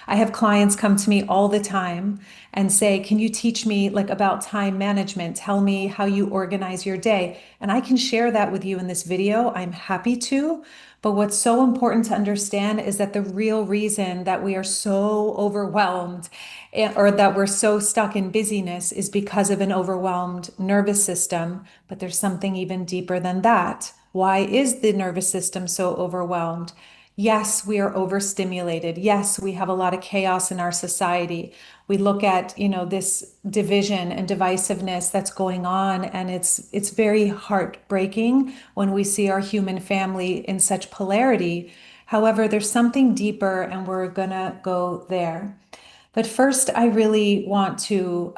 I have clients come to me all the time and say, can you teach me like about time management? Tell me how you organize your day. And I can share that with you in this video. I'm happy to. But what's so important to understand is that the real reason that we are so overwhelmed or that we're so stuck in busyness is because of an overwhelmed nervous system. But there's something even deeper than that. Why is the nervous system so overwhelmed? Yes, we are overstimulated. Yes, we have a lot of chaos in our society. We look at, this division and divisiveness that's going on, and it's very heartbreaking when we see our human family in such polarity. However, there's something deeper, and we're gonna go there. But first, I really want to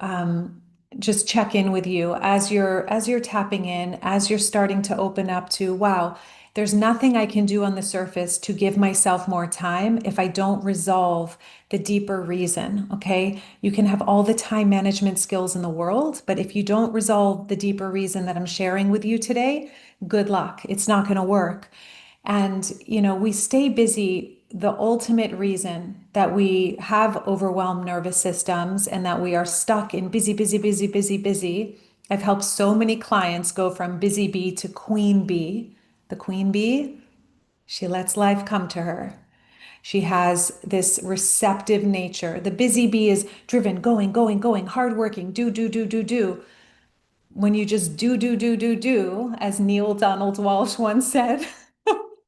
just check in with you as you're tapping in, as you're starting to open up to, wow, there's nothing I can do on the surface to give myself more time if I don't resolve the deeper reason. Okay, you can have all the time management skills in the world, but if you don't resolve the deeper reason that I'm sharing with you today, good luck. It's not going to work. And, we stay busy. The ultimate reason that we have overwhelmed nervous systems and that we are stuck in busy, busy, busy, busy, busy. I've helped so many clients go from busy bee to queen bee. The queen bee, she lets life come to her. She has this receptive nature. The busy bee is driven, going, going, going, hardworking, do, do, do, do, do. When you just do, do, do, do, do, as Neil Donald Walsh once said,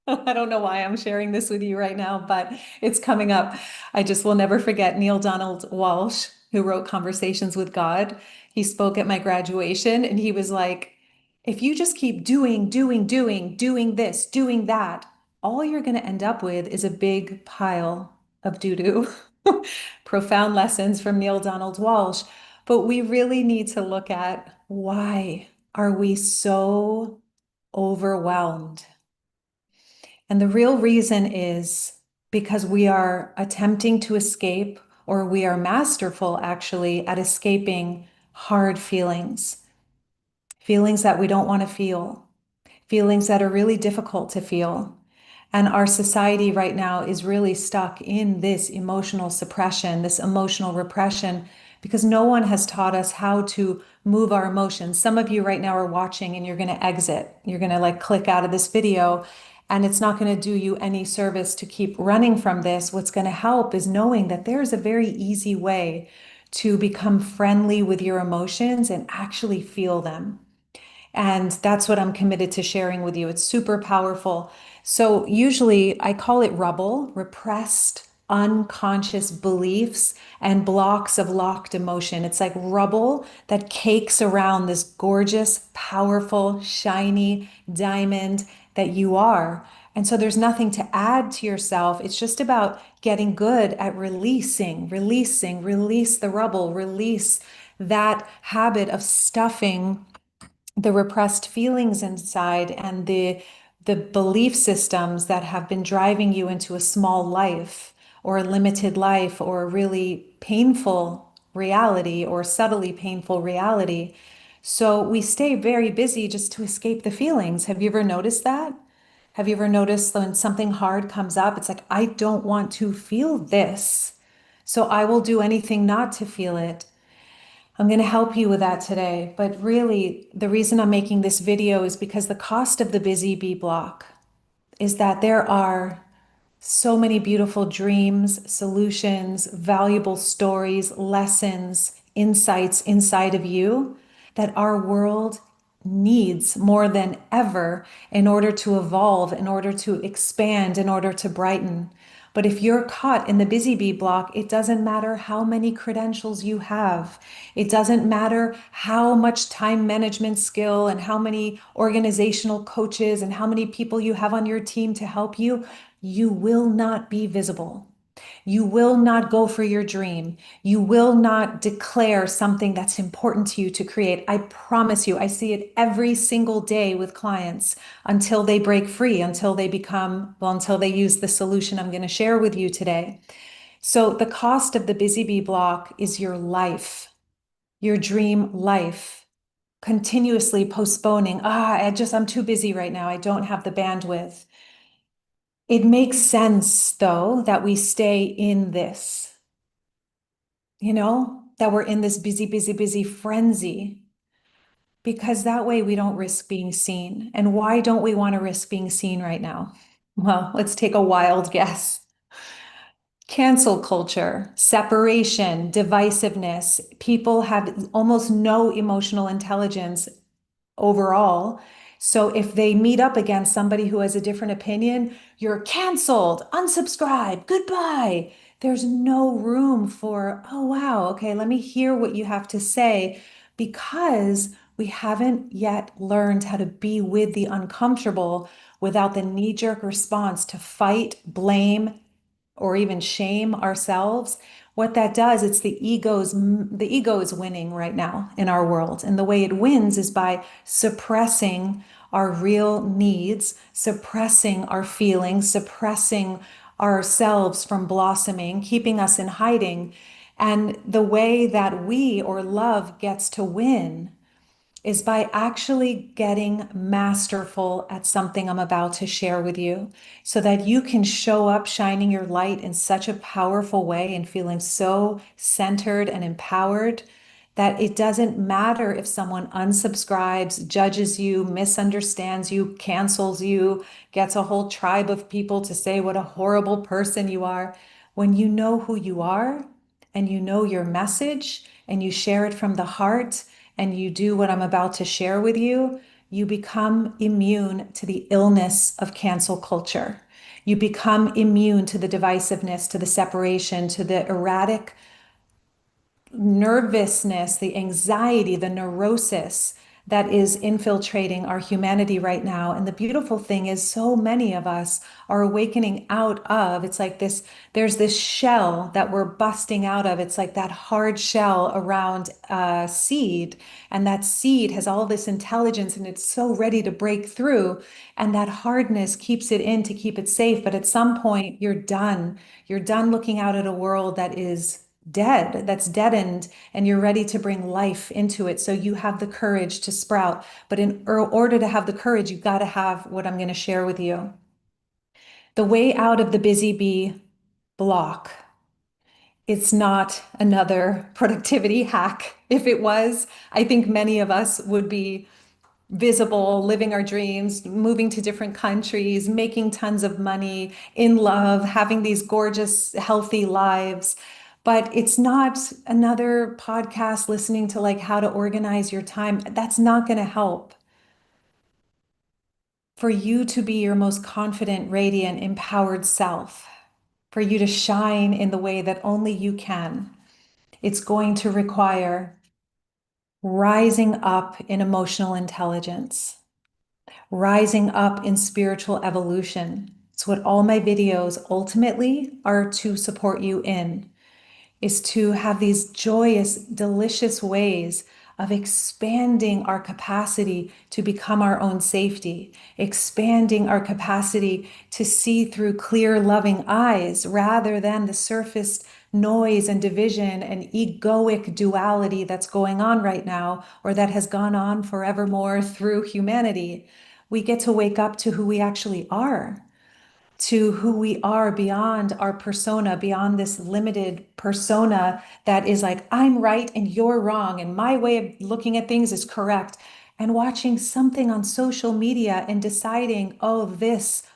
I don't know why I'm sharing this with you right now, but it's coming up. I just will never forget Neil Donald Walsh, who wrote Conversations with God. He spoke at my graduation and he was like, if you just keep doing, doing, doing, doing this, doing that, all you're going to end up with is a big pile of doo-doo. Profound lessons from Neil Donald Walsh. But we really need to look at, why are we so overwhelmed? And the real reason is because we are attempting to escape, or we are masterful actually at escaping hard feelings, feelings that we don't want to feel, feelings that are really difficult to feel. And our society right now is really stuck in this emotional suppression, this emotional repression, because no one has taught us how to move our emotions. Some of you right now are watching and you're going to exit. You're going to like click out of this video, and it's not going to do you any service to keep running from this. What's going to help is knowing that there's a very easy way to become friendly with your emotions and actually feel them. And that's what I'm committed to sharing with you. It's super powerful. So, usually I call it rubble, repressed, unconscious beliefs and blocks of locked emotion. It's like rubble that cakes around this gorgeous, powerful, shiny diamond that you are. And so there's nothing to add to yourself. It's just about getting good at releasing, releasing, release the rubble, release that habit of stuffing the repressed feelings inside and the belief systems that have been driving you into a small life or a limited life or a really painful reality or subtly painful reality. So we stay very busy just to escape the feelings. Have you ever noticed that? Have you ever noticed when something hard comes up, it's like, I don't want to feel this. So I will do anything not to feel it. I'm going to help you with that today. But really, the reason I'm making this video is because the cost of the busy bee block is that there are so many beautiful dreams, solutions, valuable stories, lessons, insights inside of you that our world needs more than ever in order to evolve, in order to expand, in order to brighten. But if you're caught in the busy bee block, it doesn't matter how many credentials you have. It doesn't matter how much time management skill and how many organizational coaches and how many people you have on your team to help you. You will not be visible. You will not go for your dream. You will not declare something that's important to you to create. I promise you, I see it every single day with clients until they break free, until they become, well, until they use the solution I'm going to share with you today. So, the cost of the busy bee block is your life, your dream life. Continuously postponing, I'm too busy right now. I don't have the bandwidth. It makes sense, though, that we stay in this, that we're in this busy, busy, busy frenzy, because that way we don't risk being seen. And why don't we want to risk being seen right now? Well, let's take a wild guess. Cancel culture, separation, divisiveness. People have almost no emotional intelligence overall. So if they meet up against somebody who has a different opinion, you're canceled, unsubscribe, goodbye. There's no room for, oh, wow, okay, let me hear what you have to say, because we haven't yet learned how to be with the uncomfortable without the knee-jerk response to fight, blame, or even shame ourselves. What that does, it's the ego is winning right now in our world. And the way it wins is by suppressing our real needs, suppressing our feelings, suppressing ourselves from blossoming, keeping us in hiding. And the way that we or love gets to win is by actually getting masterful at something I'm about to share with you, so that you can show up shining your light in such a powerful way and feeling so centered and empowered that it doesn't matter if someone unsubscribes, judges you, misunderstands you, cancels you, gets a whole tribe of people to say what a horrible person you are. When you know who you are and you know your message and you share it from the heart and you do what I'm about to share with you, you become immune to the illness of cancel culture. You become immune to the divisiveness, to the separation, to the erratic nervousness, the anxiety, the neurosis that is infiltrating our humanity right now. And the beautiful thing is, so many of us are awakening out of, it's like this, there's this shell that we're busting out of. It's like that hard shell around a seed. And that seed has all this intelligence and it's so ready to break through. And that hardness keeps it in to keep it safe. But at some point, you're done. You're done looking out at a world that is that's deadened, and you're ready to bring life into it. So you have the courage to sprout. But in order to have the courage, you've got to have what I'm going to share with you. The way out of the busy bee block. It's not another productivity hack. If it was, I think many of us would be visible, living our dreams, moving to different countries, making tons of money, in love, having these gorgeous, healthy lives. But it's not another podcast listening to like how to organize your time. That's not going to help. For you to be your most confident, radiant, empowered self, for you to shine in the way that only you can, it's going to require rising up in emotional intelligence, rising up in spiritual evolution. It's what all my videos ultimately are to support you in, is to have these joyous, delicious ways of expanding our capacity to become our own safety, expanding our capacity to see through clear, loving eyes rather than the surfaced noise and division and egoic duality that's going on right now, or that has gone on forevermore through humanity. We get to wake up to who we actually are, to who we are beyond our persona, beyond this limited persona that is like, I'm right and you're wrong, and my way of looking at things is correct. And watching something on social media and deciding, oh,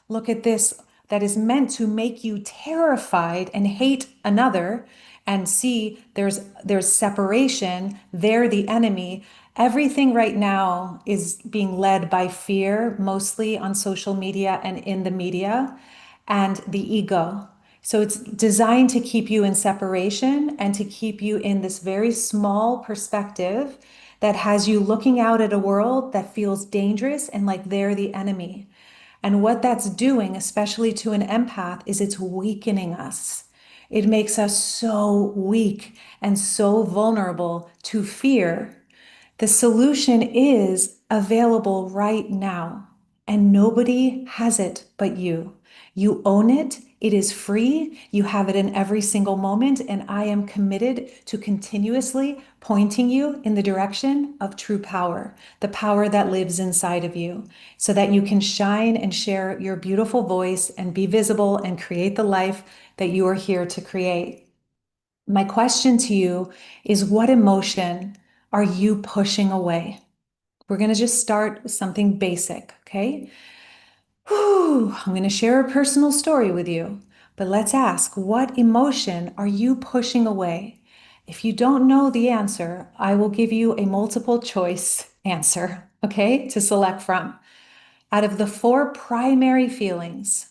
look at this, that is meant to make you terrified and hate another, and see there's separation, they're the enemy. Everything right now is being led by fear, mostly on social media and in the media, and the ego. So it's designed to keep you in separation and to keep you in this very small perspective that has you looking out at a world that feels dangerous and like they're the enemy. And what that's doing, especially to an empath, is it's weakening us. It makes us so weak and so vulnerable to fear. The solution is available right now, and nobody has it but you. You own it, It is free. You have it in every single moment. And I am committed to continuously pointing you in the direction of true power, the power that lives inside of you, so that you can shine and share your beautiful voice and be visible and create the life that you are here to create. My question to you is, what emotion are you pushing away? We're going to just start with something basic, okay? Whew, I'm going to share a personal story with you, but let's ask, what emotion are you pushing away? If you don't know the answer, I will give you a multiple choice answer, okay, to select from. Out of the four primary feelings,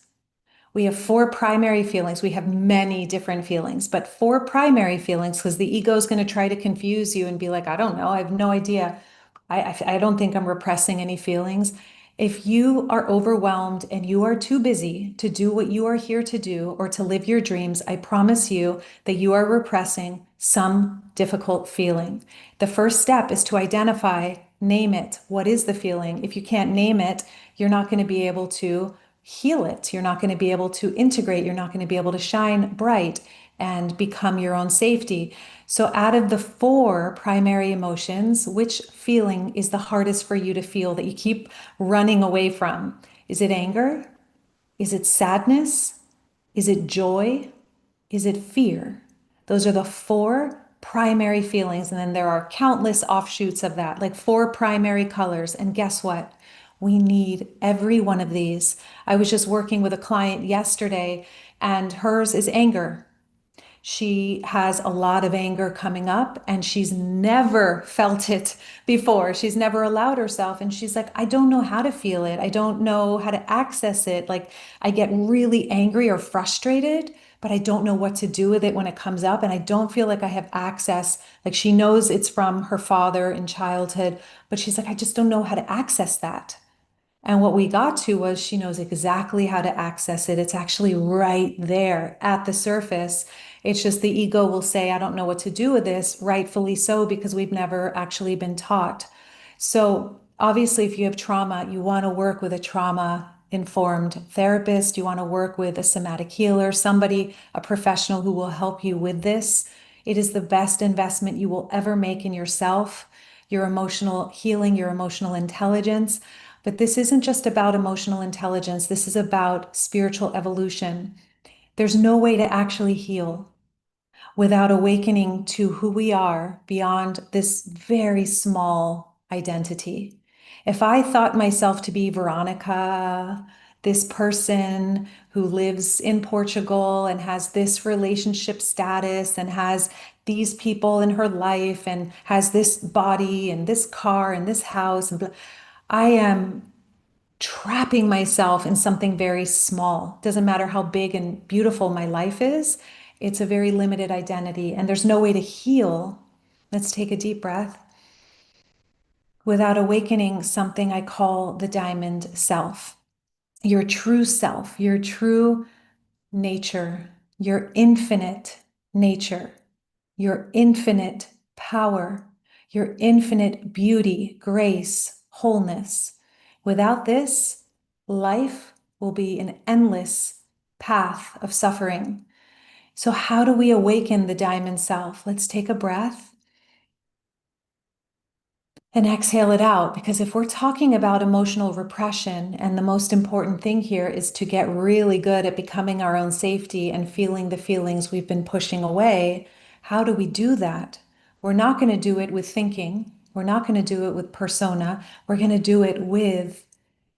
we have four primary feelings. We have many different feelings, but four primary feelings, because the ego is going to try to confuse you and be like, I don't know, I have no idea. I don't think I'm repressing any feelings. If you are overwhelmed and you are too busy to do what you are here to do or to live your dreams, I promise you that you are repressing some difficult feeling. The first step is to identify, name it. What is the feeling? If you can't name it, you're not going to be able to heal it. You're not going to be able to integrate. You're not going to be able to shine bright and become your own safety. So, out of the four primary emotions, which feeling is the hardest for you to feel that you keep running away from? Is it anger? Is it sadness? Is it joy? Is it fear? Those are the four primary feelings. And then there are countless offshoots of that, like four primary colors. And guess what? We need every one of these. I was just working with a client yesterday, and hers is anger. She has a lot of anger coming up and she's never felt it before. She's never allowed herself. And she's like, I don't know how to feel it. I don't know how to access it. Like, I get really angry or frustrated, but I don't know what to do with it when it comes up. And I don't feel like I have access. Like, she knows it's from her father in childhood, but she's like, I just don't know how to access that. And what we got to was she knows exactly how to access it. It's actually right there at the surface. It's just the ego will say, I don't know what to do with this, rightfully so, because we've never actually been taught. So, obviously, if you have trauma, you want to work with a trauma informed therapist. You want to work with a somatic healer, somebody, a professional who will help you with this. It is the best investment you will ever make in yourself, your emotional healing, your emotional intelligence. But this isn't just about emotional intelligence. This is about spiritual evolution. There's no way to actually heal without awakening to who we are beyond this very small identity. If I thought myself to be Veronica, this person who lives in Portugal and has this relationship status and has these people in her life and has this body and this car and this house and blah, I am trapping myself in something very small. Doesn't matter how big and beautiful my life is, it's a very limited identity, and there's no way to heal. Let's take a deep breath without awakening something I call the diamond self, your true nature, your infinite nature, your infinite power, your infinite beauty, grace, wholeness. Without this, life will be an endless path of suffering. So, how do we awaken the diamond self? Let's take a breath and exhale it out. Because if we're talking about emotional repression, and the most important thing here is to get really good at becoming our own safety and feeling the feelings we've been pushing away, how do we do that? We're not going to do it with thinking. We're not going to do it with persona. We're going to do it with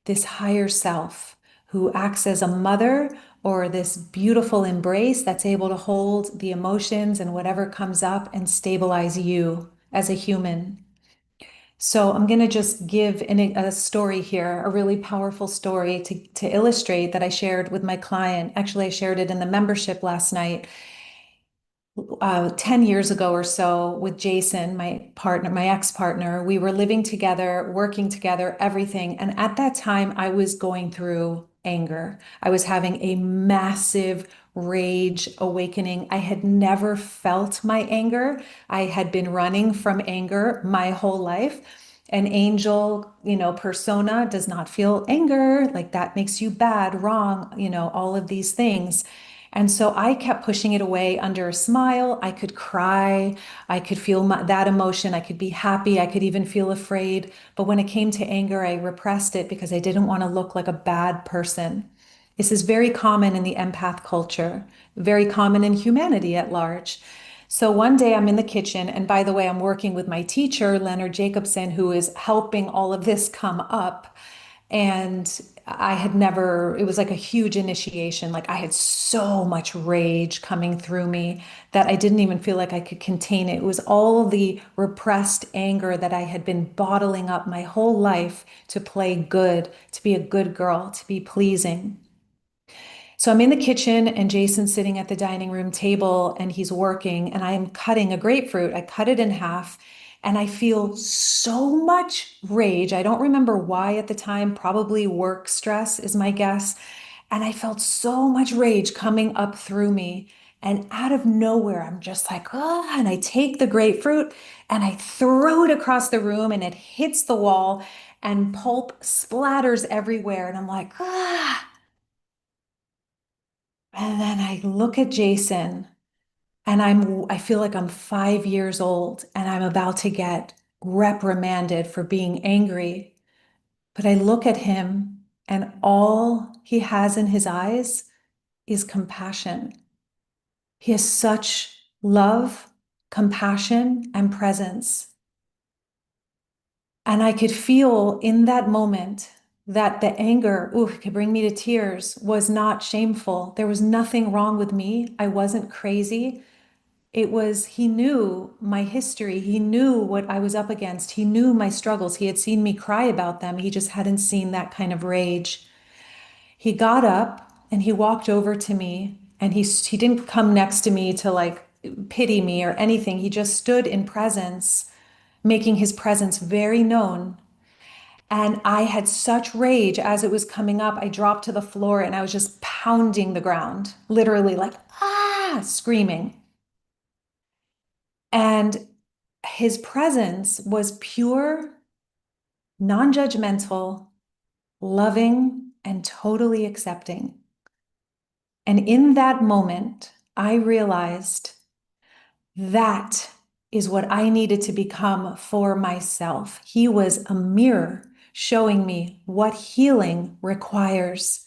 this higher self who acts as a mother or this beautiful embrace that's able to hold the emotions and whatever comes up and stabilize you as a human. So I'm going to just give a story here, a really powerful story to illustrate that I shared with my client. Actually, I shared it in the membership last night. 10 years ago or so with Jason, my partner, my ex-partner, we were living together, working together, everything. And at that time, I was going through anger. I was having a massive rage awakening. I had never felt my anger. I had been running from anger my whole life. An angel, persona does not feel anger. Like that makes you bad, wrong, all of these things. And so I kept pushing it away under a smile. I could cry. I could feel that emotion. I could be happy. I could even feel afraid. But when it came to anger, I repressed it because I didn't want to look like a bad person. This is very common in the empath culture, very common in humanity at large. So one day I'm in the kitchen, and by the way, I'm working with my teacher, Leonard Jacobson, who is helping all of this come up. And I had never, it was like a huge initiation. Like I had so much rage coming through me that I didn't even feel like I could contain it. It was all the repressed anger that I had been bottling up my whole life to play good, to be a good girl, to be pleasing. So I'm in the kitchen and Jason's sitting at the dining room table and he's working and I am cutting a grapefruit. I cut it in half and I feel so much rage. I don't remember why at the time, probably work stress is my guess. And I felt so much rage coming up through me. And out of nowhere, I'm just like, ah, and I take the grapefruit and I throw it across the room and it hits the wall and pulp splatters everywhere. And I'm like, ah. And then I look at Jason and I feel like I'm 5 years old and I'm about to get reprimanded for being angry. But I look at him and all he has in his eyes is compassion. He has such love, compassion, and presence. And I could feel in that moment that the anger, ooh, it could bring me to tears, was not shameful. There was nothing wrong with me. I wasn't crazy. It was, he knew my history. He knew what I was up against. He knew my struggles. He had seen me cry about them. He just hadn't seen that kind of rage. He got up and he walked over to me and he didn't come next to me to like pity me or anything. He just stood in presence, making his presence very known. And I had such rage as it was coming up. I dropped to the floor and I was just pounding the ground, literally like, ah, screaming. And his presence was pure, non judgmental, loving, and totally accepting. And in that moment, I realized that is what I needed to become for myself. He was a mirror showing me what healing requires.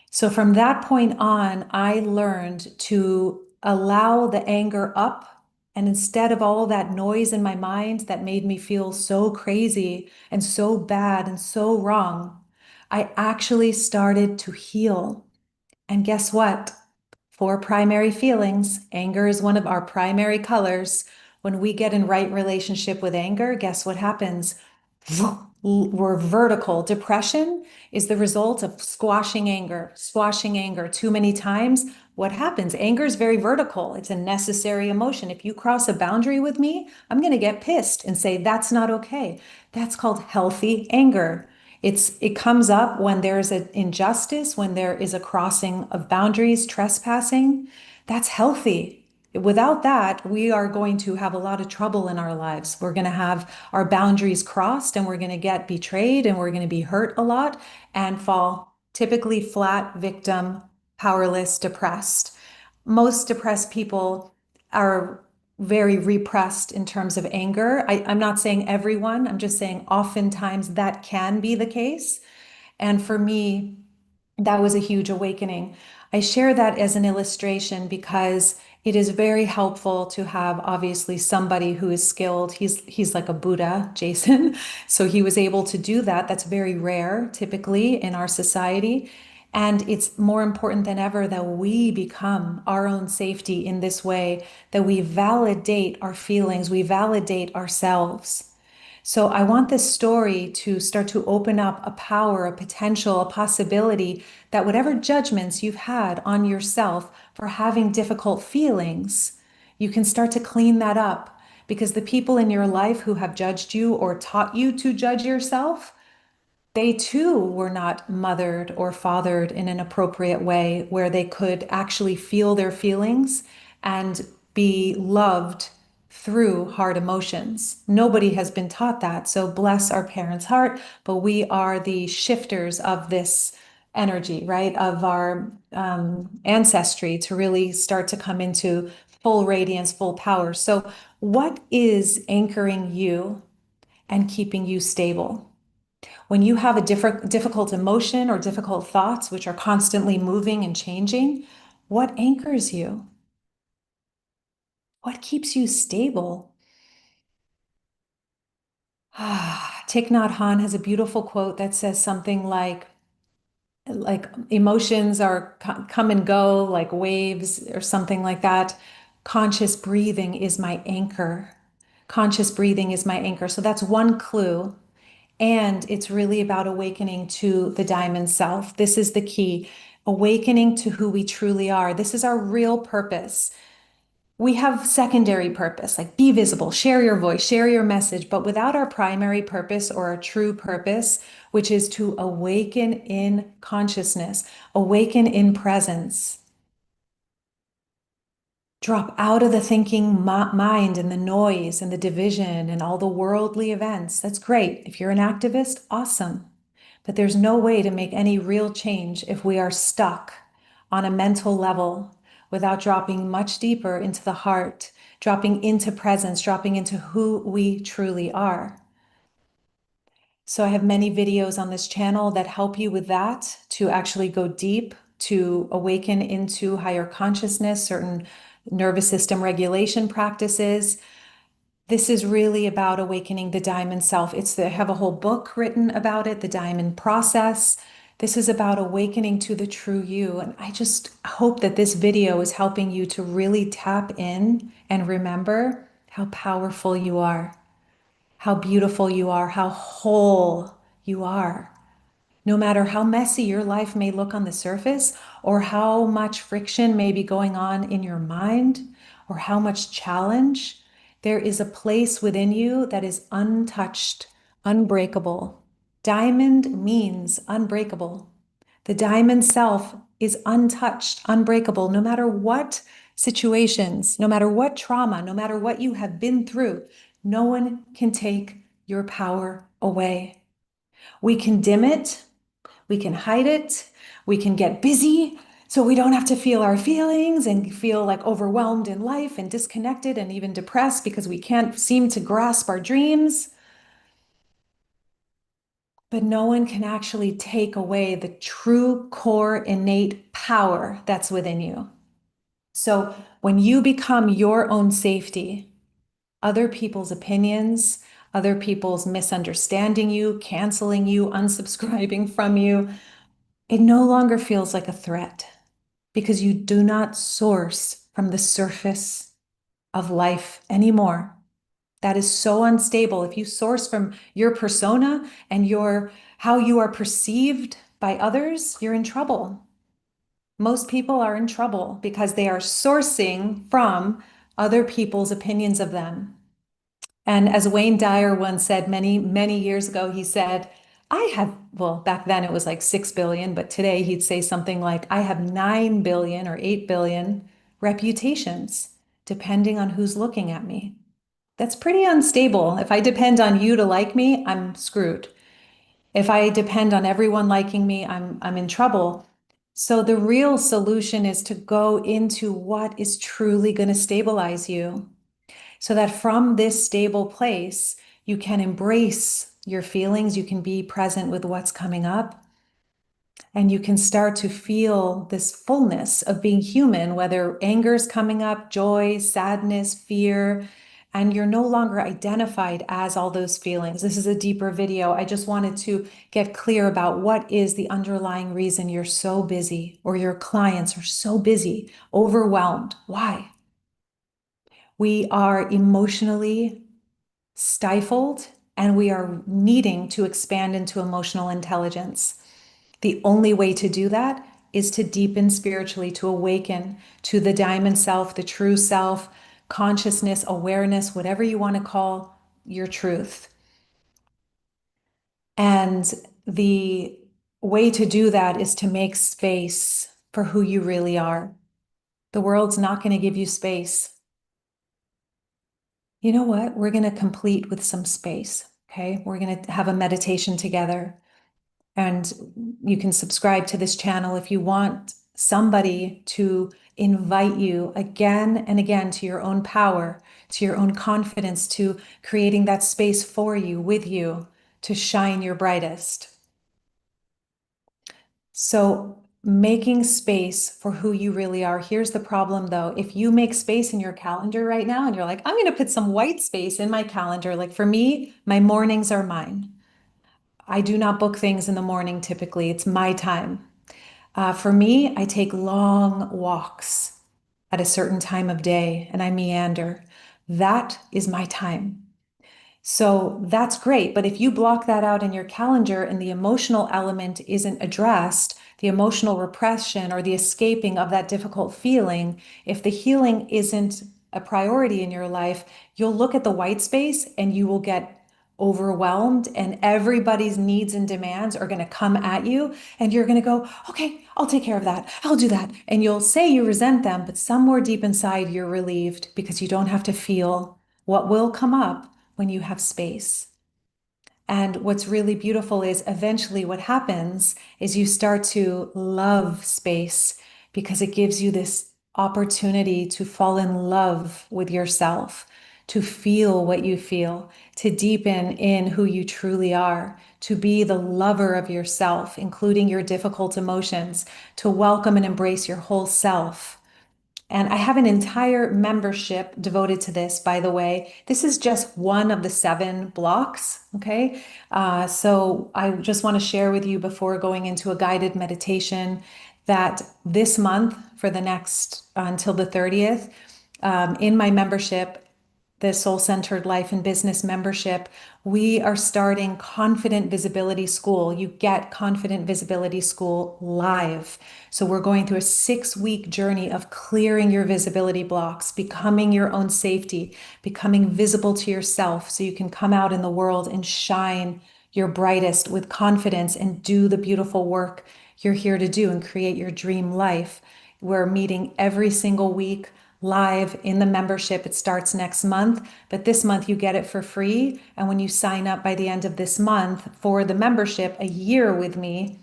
So from that point on, I learned to allow the anger up. And instead of all that noise in my mind that made me feel so crazy and so bad and so wrong, I actually started to heal. And guess what? Four primary feelings. Anger is one of our primary colors. When we get in right relationship with anger, guess what happens? We're vertical. Depression is the result of squashing anger too many times. What happens? Anger is very vertical. It's a necessary emotion. If you cross a boundary with me, I'm going to get pissed and say, that's not okay. That's called healthy anger. It comes up when there's an injustice, when there is a crossing of boundaries, trespassing. That's healthy. Without that, we are going to have a lot of trouble in our lives. We're going to have our boundaries crossed and we're going to get betrayed and we're going to be hurt a lot and fall typically flat, victim, powerless, depressed. Most depressed people are very repressed in terms of anger. I'm not saying everyone, I'm just saying oftentimes that can be the case. And for me, that was a huge awakening. I share that as an illustration because it is very helpful to have obviously somebody who is skilled. He's like a Buddha, Jason. So he was able to do that. That's very rare typically in our society. And it's more important than ever that we become our own safety in this way, that we validate our feelings, we validate ourselves. So I want this story to start to open up a power, a potential, a possibility that whatever judgments you've had on yourself for having difficult feelings, you can start to clean that up because the people in your life who have judged you or taught you to judge yourself, they too were not mothered or fathered in an appropriate way where they could actually feel their feelings and be loved through hard emotions. Nobody has been taught that. So bless our parents' heart, but we are the shifters of this energy, right? Of our ancestry to really start to come into full radiance, full power. So, what is anchoring you and keeping you stable? When you have a difficult emotion or difficult thoughts, which are constantly moving and changing, what anchors you? What keeps you stable? Thich Nhat Hanh has a beautiful quote that says something like emotions are come and go like waves or something like that. Conscious breathing is my anchor. Conscious breathing is my anchor. So that's one clue. And it's really about awakening to the diamond self. This is the key. Awakening to who we truly are. This is our real purpose. We have secondary purpose, like be visible, share your voice, share your message, but without our primary purpose or our true purpose, which is to awaken in consciousness, awaken in presence, drop out of the thinking mind and the noise and the division and all the worldly events. That's great. If you're an activist, awesome. But there's no way to make any real change if we are stuck on a mental level without dropping much deeper into the heart, dropping into presence, dropping into who we truly are. So I have many videos on this channel that help you with that, to actually go deep, to awaken into higher consciousness, certain nervous system regulation practices. This is really about awakening the diamond self. I have a whole book written about it, The Diamond Process. This is about awakening to the true you. And I just hope that this video is helping you to really tap in and remember how powerful you are, how beautiful you are, how whole you are. No matter how messy your life may look on the surface, or how much friction may be going on in your mind, or how much challenge, there is a place within you that is untouched, unbreakable. Diamond means unbreakable. The diamond self is untouched, unbreakable, no matter what situations, no matter what trauma, no matter what you have been through. No one can take your power away. We can dim it, we can hide it, we can get busy so we don't have to feel our feelings and feel like overwhelmed in life and disconnected and even depressed because we can't seem to grasp our dreams. But no one can actually take away the true core innate power that's within you. So when you become your own safety, other people's opinions, other people's misunderstanding you, canceling you, unsubscribing from you, it no longer feels like a threat, because you do not source from the surface of life anymore. That is so unstable. If you source from your persona and your how you are perceived by others, you're in trouble. Most people are in trouble because they are sourcing from other people's opinions of them. And as Wayne Dyer once said many, many years ago, he said, I have, well, back then it was like 6 billion, but today he'd say something like, I have 9 billion or 8 billion reputations, depending on who's looking at me. That's pretty unstable. If I depend on you to like me, I'm screwed. If I depend on everyone liking me, I'm in trouble. So the real solution is to go into what is truly going to stabilize you, so that from this stable place, you can embrace your feelings, you can be present with what's coming up, and you can start to feel this fullness of being human, whether anger is coming up, joy, sadness, fear, and you're no longer identified as all those feelings. This is a deeper video. I just wanted to get clear about what is the underlying reason you're so busy, or your clients are so busy, overwhelmed. Why? We are emotionally stifled, and we are needing to expand into emotional intelligence. The only way to do that is to deepen spiritually, to awaken to the diamond self, the true self, consciousness, awareness, whatever you want to call your truth. And the way to do that is to make space for who you really are. The world's not going to give you space. You know what? We're going to complete with some space. Okay. We're going to have a meditation together. And you can subscribe to this channel if you want somebody to invite you again and again to your own power, to your own confidence, to creating that space for you, with you, to shine your brightest. So, making space for who you really are. Here's the problem though. If you make space in your calendar right now and you're like, I'm going to put some white space in my calendar, like for me, my mornings are mine. I do not book things in the morning typically, it's my time. For me, I take long walks at a certain time of day and I meander. That is my time. So that's great. But if you block that out in your calendar and the emotional element isn't addressed, the emotional repression or the escaping of that difficult feeling, if the healing isn't a priority in your life, you'll look at the white space and you will get overwhelmed, and everybody's needs and demands are going to come at you. And you're going to go, okay, I'll take care of that. I'll do that. And you'll say you resent them, but somewhere deep inside, you're relieved because you don't have to feel what will come up when you have space. And what's really beautiful is eventually what happens is you start to love space because it gives you this opportunity to fall in love with yourself, to feel what you feel, to deepen in who you truly are, to be the lover of yourself, including your difficult emotions, to welcome and embrace your whole self. And I have an entire membership devoted to this, by the way. This is just one of the 7 blocks. Okay. So I just want to share with you before going into a guided meditation that this month, for the next until the 30th, in my membership, the Soul Centered Life and Business membership, we are starting Confident Visibility School. You get Confident Visibility School live. So we're going through a 6-week journey of clearing your visibility blocks, becoming your own safety, becoming visible to yourself so you can come out in the world and shine your brightest with confidence and do the beautiful work you're here to do and create your dream life. We're meeting every single week live in the membership. It starts next month, but this month you get it for free. And when you sign up by the end of this month for the membership, a year with me,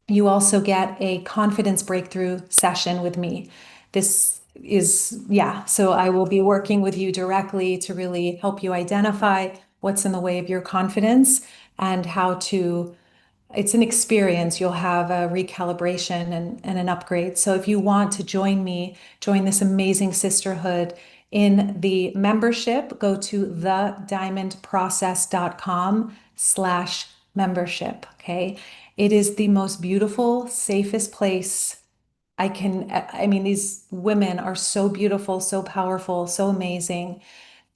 you also get a confidence breakthrough session with me. This is, yeah, so I will be working with you directly to really help you identify what's in the way of your confidence and how to, it's an experience. You'll have a recalibration and an upgrade. So if you want to join me, join this amazing sisterhood in the membership, go to thediamondprocess.com/membership. Okay. It is the most beautiful, safest place I mean, these women are so beautiful, so powerful, so amazing.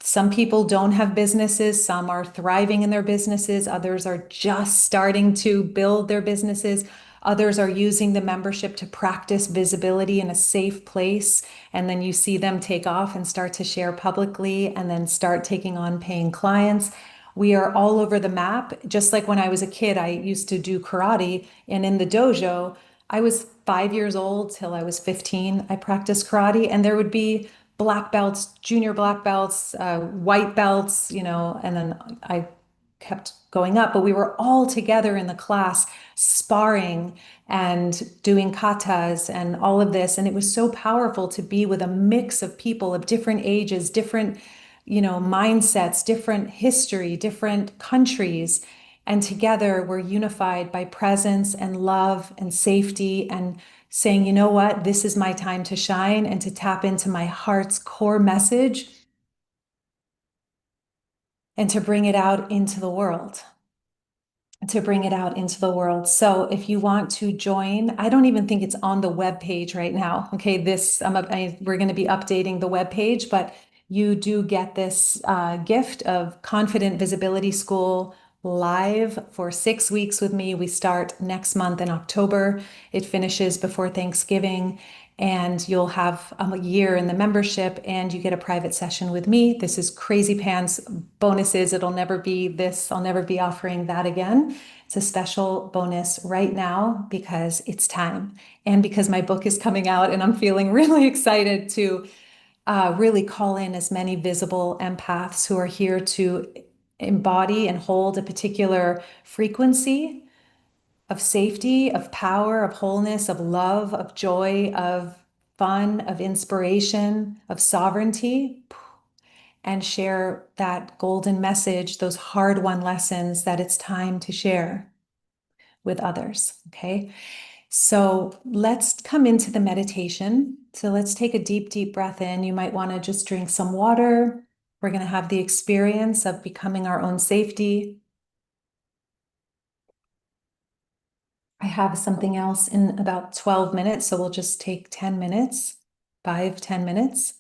Some people don't have businesses, some are thriving in their businesses, others are just starting to build their businesses, others are using the membership to practice visibility in a safe place. And then you see them take off and start to share publicly and then start taking on paying clients. We are all over the map. Just like when I was a kid, I used to do karate, and in the dojo, I was 5 years old till I was 15. I practiced karate, and there would be black belts, junior black belts, white belts, and then I kept going up, but we were all together in the class sparring and doing katas and all of this. And it was so powerful to be with a mix of people of different ages, different, mindsets, different history, different countries. And together we're unified by presence and love and safety and saying, you know what, this is my time to shine and to tap into my heart's core message and to bring it out into the world. To bring it out into the world. So if you want to join, I don't even think it's on the web page right now. Okay, we're going to be updating the web page, but you do get this gift of Confident Visibility School live for 6 weeks with me. We start next month in October. It finishes before Thanksgiving, and you'll have a year in the membership and you get a private session with me. This is crazy pants bonuses. It'll never be this. I'll never be offering that again. It's a special bonus right now because it's time and because my book is coming out and I'm feeling really excited to really call in as many visible empaths who are here to embody and hold a particular frequency of safety, of power, of wholeness, of love, of joy, of fun, of inspiration, of sovereignty, and share that golden message, those hard-won lessons that it's time to share with others. Okay. So let's come into the meditation. So let's take a deep, deep breath in. You might want to just drink some water. We're going to have the experience of becoming our own safety. I have something else in about 12 minutes, so we'll just take 10 minutes, 5, 10 minutes.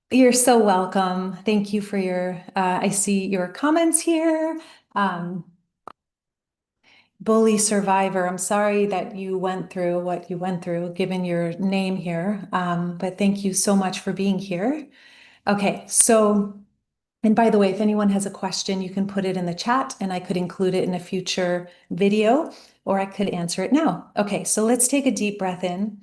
You're so welcome. Thank you for I see your comments here. Um, Bully survivor, I'm sorry that you went through what you went through, given your name here. But thank you so much for being here. Okay, so, and by the way, if anyone has a question, you can put it in the chat and I could include it in a future video, or I could answer it now. Okay, so let's take a deep breath in.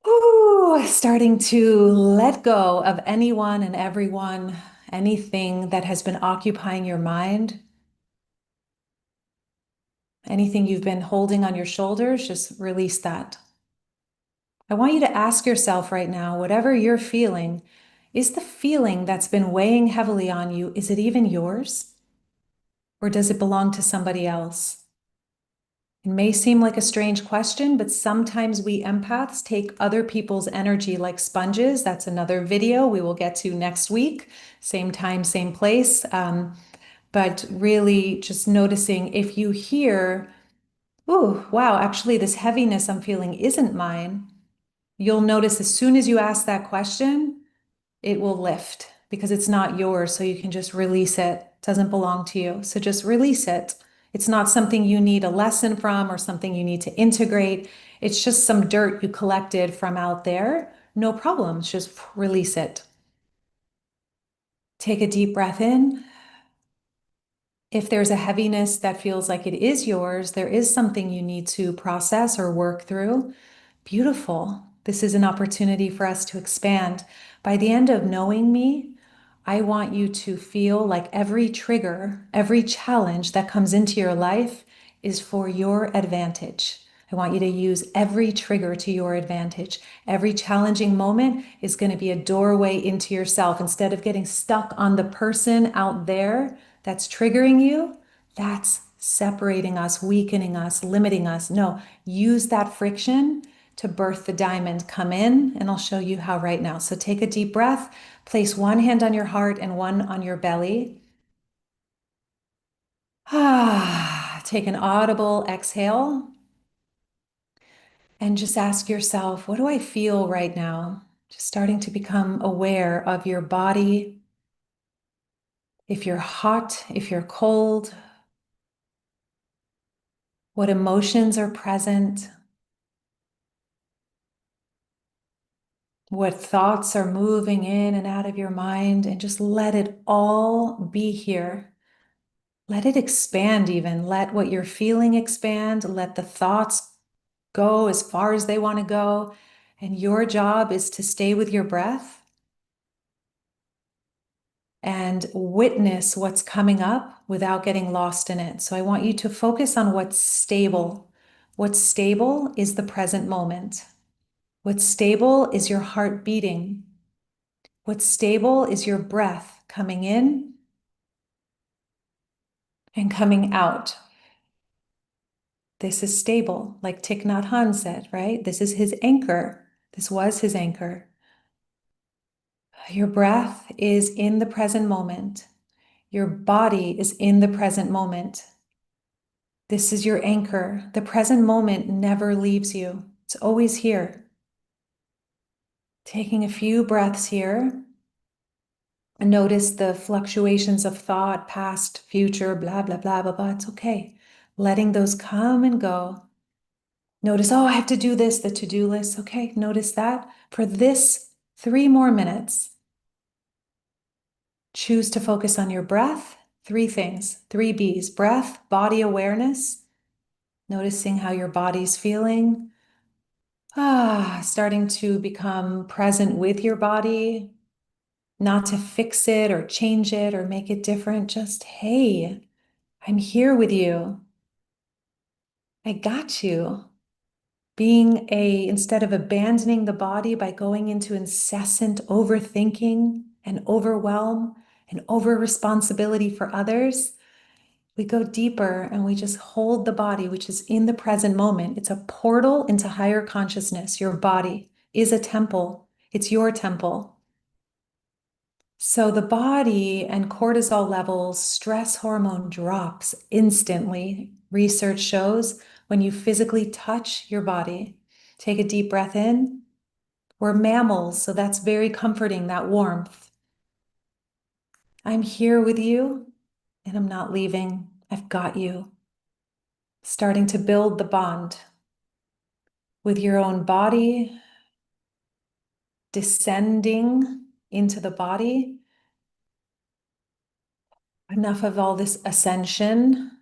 Ooh, starting to let go of anyone and everyone, anything that has been occupying your mind. Anything you've been holding on your shoulders, just release that. I want you to ask yourself right now, whatever you're feeling, is the feeling that's been weighing heavily on you, is it even yours? Or does it belong to somebody else? It may seem like a strange question, but sometimes we empaths take other people's energy like sponges. That's another video we will get to next week. Same time, same place. But really just noticing if you hear, ooh, wow, actually this heaviness I'm feeling isn't mine. You'll notice as soon as you ask that question, it will lift because it's not yours. So you can just release it. It doesn't belong to you. So just release it. It's not something you need a lesson from or something you need to integrate. It's just some dirt you collected from out there. No problem. Just release it. Take a deep breath in. If there's a heaviness that feels like it is yours, there is something you need to process or work through. Beautiful. This is an opportunity for us to expand. By the end of knowing me, I want you to feel like every trigger, every challenge that comes into your life is for your advantage. I want you to use every trigger to your advantage. Every challenging moment is going to be a doorway into yourself. Instead of getting stuck on the person out there that's triggering you, that's separating us, weakening us, limiting us. No, use that friction to birth the diamond. Come in, and I'll show you how right now. So take a deep breath, place one hand on your heart and one on your belly. Take an audible exhale and just ask yourself, what do I feel right now? Just starting to become aware of your body. If you're hot, if you're cold, what emotions are present, what thoughts are moving in and out of your mind, and just let it all be here. Let it expand even. Let what you're feeling expand. Let the thoughts go as far as they want to go. And your job is to stay with your breath and witness what's coming up without getting lost in it. So I want you to focus on what's stable. What's stable is the present moment. What's stable is your heart beating. What's stable is your breath coming in and coming out. This is stable, like Thich Nhat Hanh said, right? This is his anchor. This was his anchor. Your breath is in the present moment. Your body is in the present moment. This is your anchor. The present moment never leaves you. It's always here. Taking a few breaths here. And notice the fluctuations of thought, past, future, blah, blah, blah, blah, blah. It's okay. Letting those come and go. Notice, oh, I have to do this, the to-do list. Okay, notice that. For this 3 more minutes, choose to focus on your breath. 3 things, 3 B's: breath, body awareness, noticing how your body's feeling. Starting to become present with your body, not to fix it or change it or make it different. Just, hey, I'm here with you. I got you. Instead of abandoning the body by going into incessant overthinking and overwhelm and over responsibility for others, we go deeper and we just hold the body, which is in the present moment. It's a portal into higher consciousness. Your body is a temple, it's your temple. So the body and cortisol levels, stress hormone drops instantly. Research shows when you physically touch your body. Take a deep breath in. We're mammals, so that's very comforting, that warmth. I'm here with you and I'm not leaving. I've got you. Starting to build the bond with your own body, descending into the body. Enough of all this ascension,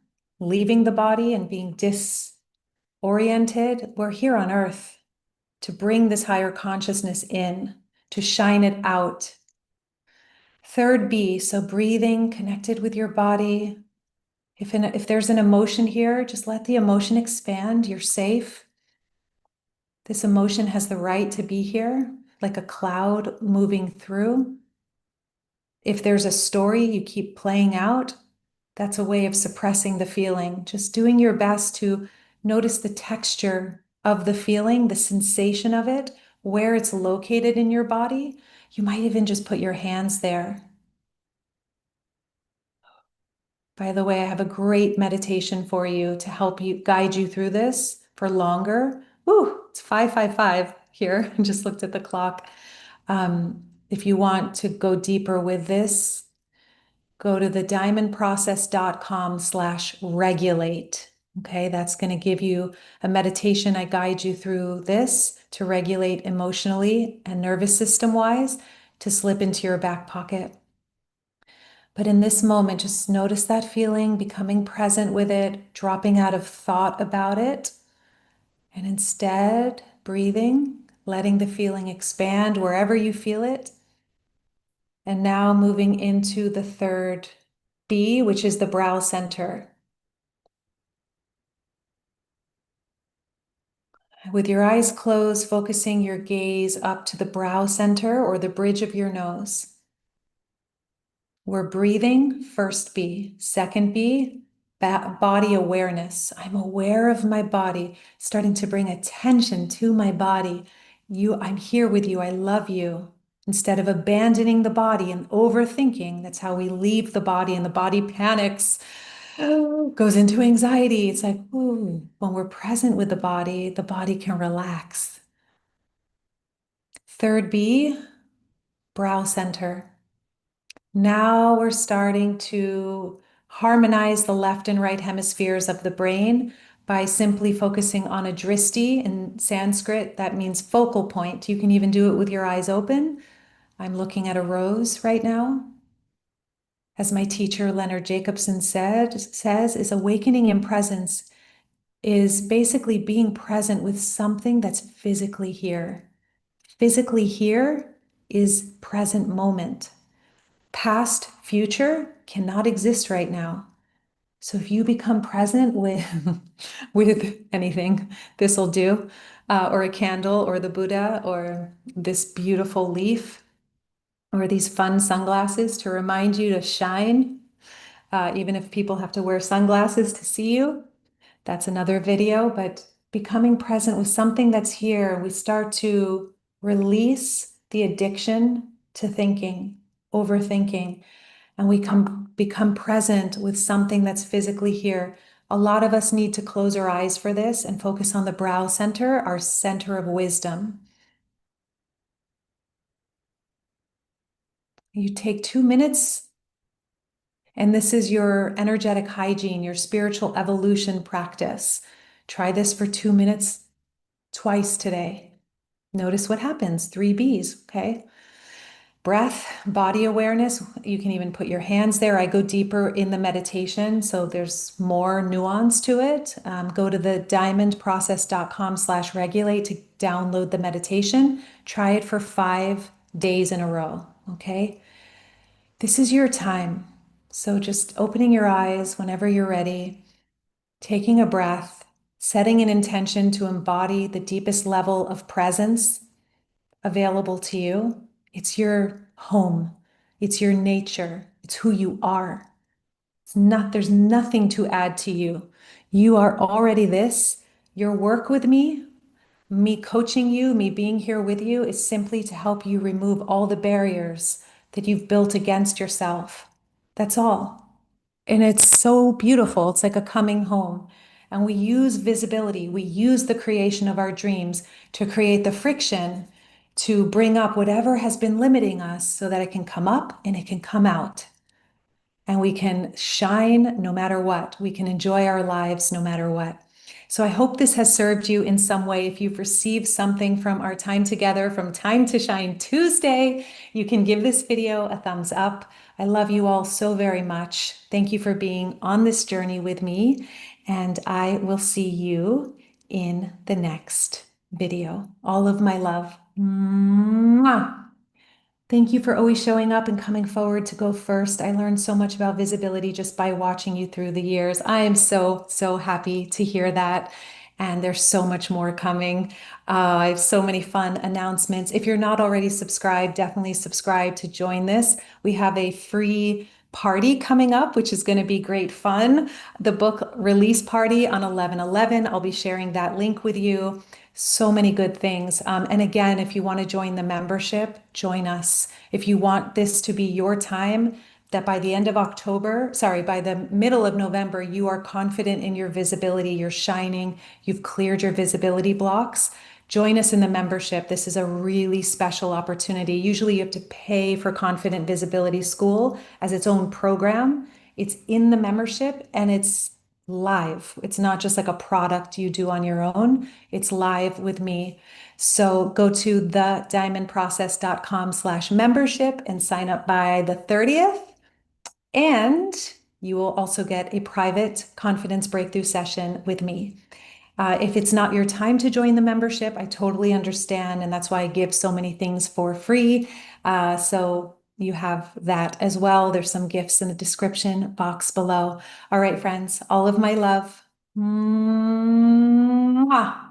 leaving the body and being disoriented. We're here on earth to bring this higher consciousness in, to shine it out. Third B, so breathing, connected with your body. If there's an emotion here, just let the emotion expand. You're safe. This emotion has the right to be here, like a cloud moving through. If there's a story you keep playing out, that's a way of suppressing the feeling. Just doing your best to notice the texture of the feeling, the sensation of it, where it's located in your body. You might even just put your hands there. By the way, I have a great meditation for you to help you guide you through this for longer. Ooh, it's 5:55 here. I just looked at the clock. If you want to go deeper with this, go to thediamondprocess.com/regulate. Okay, that's going to give you a meditation. I guide you through this to regulate emotionally and nervous system wise to slip into your back pocket. But in this moment, just notice that feeling, becoming present with it, dropping out of thought about it, and instead breathing, letting the feeling expand wherever you feel it. And now moving into the third B, which is the brow center. With your eyes closed, focusing your gaze up to the brow center or the bridge of your nose. We're breathing, first B. Second B, body awareness. I'm aware of my body, starting to bring attention to my body. I'm here with you. I love you. Instead of abandoning the body and overthinking, that's how we leave the body and the body panics, goes into anxiety. It's like, ooh, when we're present with the body can relax. Third B, brow center. Now we're starting to harmonize the left and right hemispheres of the brain by simply focusing on a dristi. In Sanskrit, that means focal point. You can even do it with your eyes open. I'm looking at a rose right now. As my teacher Leonard Jacobson says, is awakening in presence is basically being present with something that's physically here. Physically here is present moment. Past, future cannot exist right now. So if you become present with with anything, this will do, or a candle, or the Buddha, or this beautiful leaf, or these fun sunglasses to remind you to shine, even if people have to wear sunglasses to see you. That's another video, but becoming present with something that's here, we start to release the addiction to thinking, overthinking, and we become present with something that's physically here. A lot of us need to close our eyes for this and focus on the brow center, our center of wisdom. You take 2 minutes, and this is your energetic hygiene, your spiritual evolution practice. Try this for 2 minutes twice today. Notice what happens. 3 Bs, okay? breath, body awareness. You can even put your hands there. I go deeper in the meditation, so there's more nuance to it. Go to the diamondprocess.com/regulate to download the meditation. Try it for 5 days in a row. Okay. This is your time. So just opening your eyes whenever you're ready, taking a breath, setting an intention to embody the deepest level of presence available to you. It's your home. It's your nature. It's who you are. There's nothing to add to you. You are already this. Your work with me coaching you, me being here with you is simply to help you remove all the barriers that you've built against yourself. That's all. And it's so beautiful. It's like a coming home. And we use visibility, we use the creation of our dreams to create the friction to bring up whatever has been limiting us so that it can come up and it can come out. And we can shine no matter what. We can enjoy our lives no matter what. So I hope this has served you in some way. If you've received something from our time together, from Time to Shine Tuesday, you can give this video a thumbs up. I love you all so very much. Thank you for being on this journey with me, and I will see you in the next video. All of my love. Mwah. Thank you for always showing up and coming forward to go first. I learned so much about visibility just by watching you through the years. I am so, so happy to hear that. And there's so much more coming. I have so many fun announcements. If you're not already subscribed, definitely subscribe to join this. We have a free party coming up, which is going to be great fun. The book release party on 11/11. I'll be sharing that link with you. So many good things. And again, if you want to join the membership, join us. If you want this to be your time, that by the end of October, sorry, by the middle of November, you are confident in your visibility, you're shining, you've cleared your visibility blocks. Join us in the membership. This is a really special opportunity. Usually you have to pay for Confident Visibility School as its own program. It's in the membership and it's live. It's not just like a product you do on your own. It's live with me. So go to thediamondprocess.com/membership and sign up by the 30th. And you will also get a private confidence breakthrough session with me. If it's not your time to join the membership, I totally understand. And that's why I give so many things for free. So you have that as well. There's some gifts in the description box below. All right, friends, all of my love. Mwah.